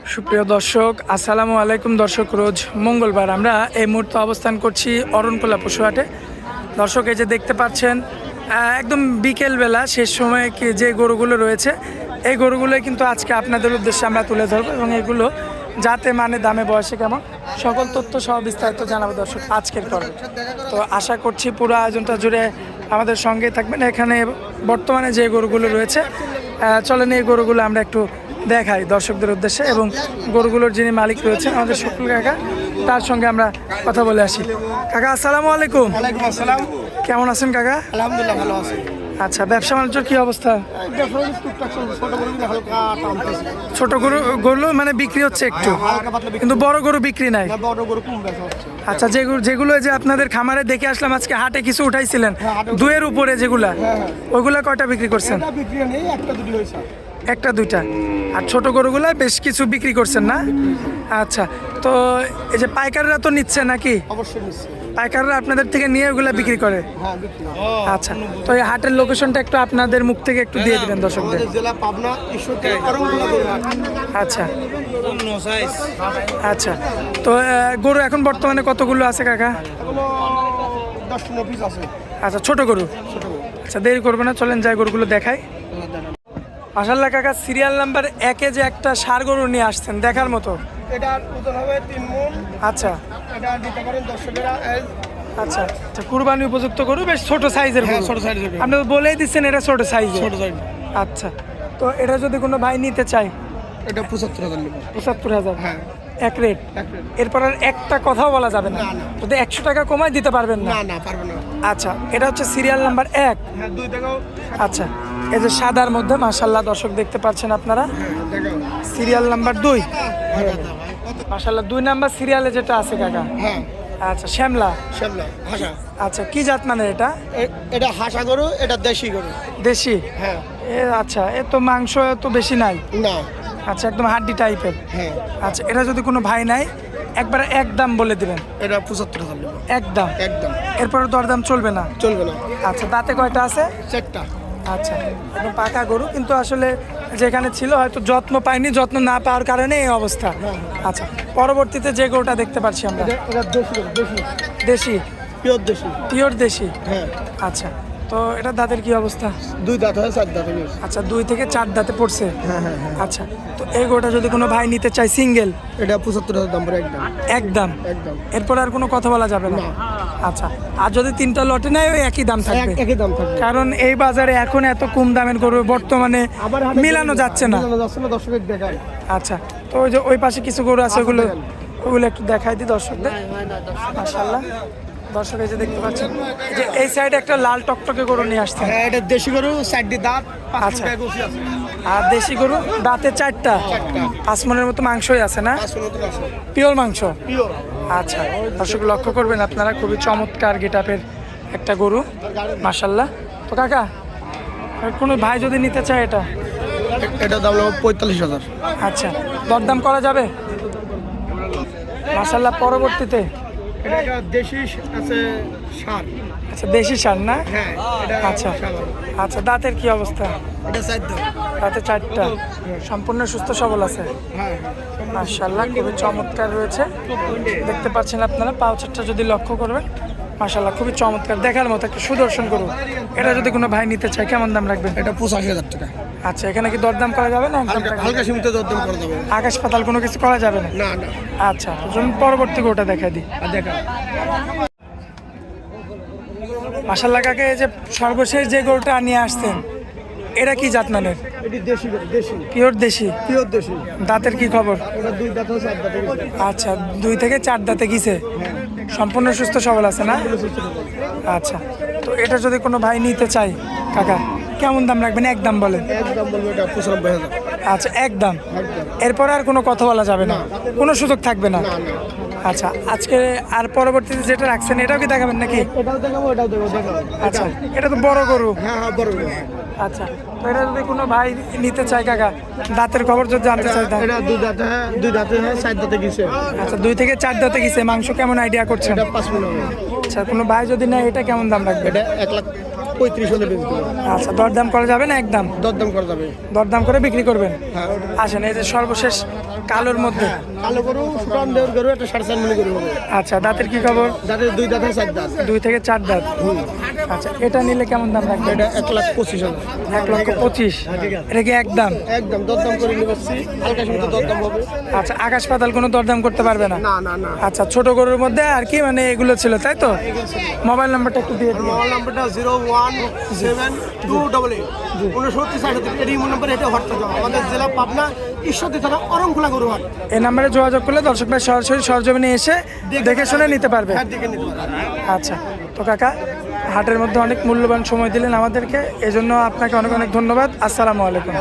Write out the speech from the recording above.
সুপ্রিয় দর্শক, আসসালামু আলাইকুম। দর্শক, রোজ মঙ্গলবার আমরা এই মুহূর্তে অবস্থান করছি অরণকোলা পশুহাটে। দর্শক, এই যে দেখতে পাচ্ছেন একদম বিকেলবেলা শেষ সময়ে যে গরুগুলো রয়েছে, এই গরুগুলো কিন্তু আজকে আপনাদের উদ্দেশ্যে আমরা তুলে ধরবো এবং এগুলো যাতে মানে দামে বয়সে কেমন সকল তথ্য সহ বিস্তারিত জানাবো দর্শক আজকের পর্বে। তো আশা করছি পুরো আয়োজনটা জুড়ে আমাদের সঙ্গে থাকবেন। এখানে বর্তমানে যে গরুগুলো রয়েছে, চলেন এই গরুগুলো আমরা একটু দেখাই দর্শকদের উদ্দেশ্যে এবং গরুগুলোর যিনি মালিক রয়েছেন আমাদের শুকুল কাকা, তার সঙ্গে আমরা কথা বলে আসি। কাকা, আসসালামু আলাইকুম। ওয়ালাইকুম আসসালাম। কেমন আছেন কাকা? আলহামদুলিল্লাহ ভালো আছি। আচ্ছা, ব্যবসা বাণিজ্যের কি অবস্থা? ছোট গরু মানে বিক্রি হচ্ছে একটু, কিন্তু বড় গরু বিক্রি নাই। আচ্ছা, যেগুলো যে আপনাদের খামারে দেখে আসলাম আজকে হাটে কিছু উঠাইছিলেন দুয়ের উপরে যেগুলা, ওইগুলা কয়টা বিক্রি করছেন? একটা দুইটা। আর ছোট গরুগুলা বেশ কিছু বিক্রি করছেন না? আচ্ছা, তো এই যে পাইকাররা তো নিচ্ছে নাকি? অবশ্যই নিচ্ছে। পাইকাররা আপনাদের থেকে নিয়ে ওগুলা বিক্রি করে? হ্যাঁ, বিক্রি। আচ্ছা, তো এই হাটের লোকেশনটা একটু আপনাদের মুখ থেকে একটু দিয়ে দিবেন দর্শকদের। আমাদের জেলা পাবনা, ঈশ্বরদী, অরণকোলা গরুহাট। আচ্ছা আচ্ছা, তো গরু এখন বর্তমানে কতগুলো আছে কাকা? এগুলো 10-15 পিস আছে। আচ্ছা, ছোট গরু। আচ্ছা, দেরি করবো না, চলেন যাই গরুগুলো দেখাই। মাশাআল্লাহ কাকা, সিরিয়াল নাম্বার 1-এ যে একটা ষাঁড় গরু নিয়ে আসছেন দেখার মতো। এটার ওজন হবে 3 মণ। আচ্ছা এটা দিতে পারেন দর্শকেরা। আচ্ছা আচ্ছা, কুরবানি উপযুক্ত গরু, বেশ ছোট সাইজের গরু। ছোট সাইজের গরু। আপনি তো বলেই দিচ্ছেন এটা ছোট সাইজের। ছোট সাইজ। আচ্ছা, তো এটা যদি কোনো ভাই নিতে চায়? এটা 75,000 নেব। 75,000? হ্যাঁ, এক রেট। এরপর আর একটা কথাও বলা যাবে না? না। যদি 100 টাকা কমায় দিতে পারবেন না? না পারবো না। আচ্ছা, এটা হচ্ছে সিরিয়াল নাম্বার 1। হ্যাঁ, 2 টাকাও। আচ্ছা, এই যে সাদার মধ্যে মাশাআল্লাহ দর্শক দেখতে পাচ্ছেন আপনারা, দেখাও। Serial number 2। মাশাআল্লাহ 2 নাম্বার সিরিয়ালে যেটা আছে কাকা। হ্যাঁ, আচ্ছা, শ্যামলা। শ্যামলা হাসা। আচ্ছা, কি জাত মানে এটা? এটা হাসা গরু, এটা দেশি গরু। দেশি? হ্যাঁ। আচ্ছা, এ তো মাংস এত বেশি নাই। না। আচ্ছা, একদম হাড্ডি টাইপের। হ্যাঁ। আচ্ছা, এটা যদি কোনো ভাই নাই একবার একদম বলে দিবেন। এটা 75,000 নেব। একদম? একদম। এরপরে দরদাম চলবে না? চলবে না। আচ্ছা, দাঁতে কয়টা আছে? 4টা। আচ্ছা, একদম পাকা গরু, কিন্তু আসলে যেখানে ছিল হয়তো যত্ন পাইনি, যত্ন না পাওয়ার কারণে এই অবস্থা। আচ্ছা, পরবর্তীতে যে গরুটা দেখতে পাচ্ছি আমরা, এটা দেশি গরু, দেশি। দেশি? পিওর দেশি। পিওর দেশি? হ্যাঁ। আচ্ছা, তো এটা দাঁতের কি অবস্থা? 2 দাঁত হয়, 4 দাঁত হয়। আচ্ছা, 2 থেকে 4 দাঁতে পড়ছে। হ্যাঁ। আচ্ছা, তো এই গরুটা যদি কোনো ভাই নিতে চায় সিঙ্গেল? এটা 75,000 দাম পড়ে একদম। একদম? একদম। এরপর আর কোনো কথা বলা যাবে না? না। আচ্ছা, আর যদি 3টা লটে নেয় ওই একই দাম থাকবে? একই দাম থাকবে। কারণ এই বাজারে এখন এত কম দামের গরু বর্তমানে মিলানো যাচ্ছে না। দর্শকের দেখায়। আচ্ছা, তো ওই যে ওই পাশে কিছু গরু আছে, ওগুলো একটু দেখাই দিই দর্শকদের। মাশাআল্লাহ দর্শক, এই যে দেখতে পাচ্ছেন এই যে এই সাইডে একটা লাল টকটকে গরু নিয়ে আসছে। হ্যাঁ, এটা দেশি গরু, 4টি দাঁত। আচ্ছা, আর দেশি গরু দাঁতে 4টা, 5 মণের মতো মাংসই আছে না? পিওর মাংস? পিওর। আচ্ছা, দর্শক লক্ষ্য করবেন আপনারা, খুবই চমৎকার গেটআপের একটা গরু মাশাআল্লাহ। তো কাকা, কোনো ভাই যদি নিতে চায় এটা দাম হলো 45,000। আচ্ছা, দরদাম করা যাবে মাশাআল্লাহ পরবর্তীতে? এটা দেশি আছে ষাঁড়। আচ্ছা, দেশি ষাঁড় না? হ্যাঁ। আচ্ছা আচ্ছা, দাঁতের কি অবস্থা? এটা 4 দাঁত। দাঁতে 4টা, সম্পূর্ণ সুস্থ সবল আছে? হ্যাঁ। মাশাআল্লাহ খুবই চমৎকার রয়েছে, দেখতে পাচ্ছেন আপনারা। পাউচারটা যদি লক্ষ্য করবেন মাশাআল্লাহ খুবই চমৎকার, দেখার মতো একটা সুদর্শন গরু। এটা যদি কোনো ভাই নিতে চায় কেমন দাম রাখবেন? এটা 85,000 টাকা। আচ্ছা, এখানে কি দরদাম করা যাবে না? হালকা সীমিত দরদাম করা যাবে। আকাশ পাতাল কোনো কিছু করা যাবে না? না। আচ্ছা, তো চলুন পরবর্তী গরুটা দেখাই দিই। দেখা। মাশাআল্লাহ কাকে, এই যে সর্বশেষ যে গরুটা নিয়ে আসছেন এটা কি জাত মানের? এটি দেশি গরু, দেশি। পিওর দেশি? পিওর দেশি। দাঁতের কি খবর? এটা 2 দাঁত হয়, 4 দাঁত হয়। আচ্ছা, 2 থেকে 4 দাঁতে গিয়েছে, সম্পূর্ণ সুস্থ সবল আছে না? আচ্ছা, তো এটা যদি কোনো ভাই নিতে চায় কাকা কেমন দাম রাখবেন? একদম বলেন। একদম বলবো এটা 95,000। আচ্ছা, একদম? একদম। এরপর আর কোনো কথা বলা যাবে না? কোনো সুযোগ থাকবে না? না। আচ্ছা, আজকে আর পরবর্তীতে যেটা রাখছেন এটাও কি দেখাবেন নাকি? এটাও দেখাবো, এটাও দেখাবো। আচ্ছা, এটা তো বড় গরু। হ্যাঁ, বড় গরু। আচ্ছা, তো এটা যদি কোনো ভাই নিতে চায় কাকা, দাঁতের খবর যদি জানতে চায়? এটা 2 দাঁতে হয়, 2 দাঁতে হয়, 4 দাঁতে গেছে। আচ্ছা, 2 থেকে 4 দাঁতে গেছে, মাংস কেমন আইডিয়া করছেন? এটা 5 মণ হবে। আচ্ছা, কোনো ভাই যদি নেয় এটা কেমন দাম রাখবে? এটা 1 লাখ 35 হলে বেচতে হবে। আচ্ছা, দরদাম করা যাবে না একদম? দরদাম করা যাবে। দরদাম করে বিক্রি করবেন। হ্যাঁ, আসেন, এই যে সর্বশেষ কালোর মধ্যে। কালো গরু, সুটান দেওয়ার গরু, একটা 4.5 মনে গরু হবে। আচ্ছা, দাঁতের কি খবর? যাদের 2 দাঁত 4 দাঁত। 2 থেকে 4 দাঁত। আচ্ছা, এটা নিলে কেমন দাম রাখবেন? এটা 1,25,000। 1,25,000। এটা কি একদম? একদম দরদাম করে নিয়ে যাচ্ছি, হালকা সীমিত দরদাম হবে। আচ্ছা, আকাশ পাতাল কোনো দরদাম করতে পারবে না? না না না। আচ্ছা, ছোট গরুর মধ্যে আর কি মানে এগুলো ছিল, তাই তো? মোবাইল নাম্বারটা একটু দিয়ে দিন। মোবাইল নাম্বারটা 01728 59 এটি মোবাইল নাম্বার, এটা হোয়াটসঅ্যাপ। আমাদের জেলা পাবনা, ঈশ্বরদী থানা, অরণখোলা গরুহাট। এই নাম্বারে যোগাযোগ করলে দর্শক ভাই সরাসরি সরজমিনে এসে দেখে শুনে নিতে পারবে। হ্যাঁ, দেখে নিতে পারবেন। আচ্ছা, তো কাকা হাটের মধ্যে অনেক মূল্যবান সময় দিলেন আমাদেরকে, এজন্য আপনাকে অনেক অনেক ধন্যবাদ। আসসালামু আলাইকুম।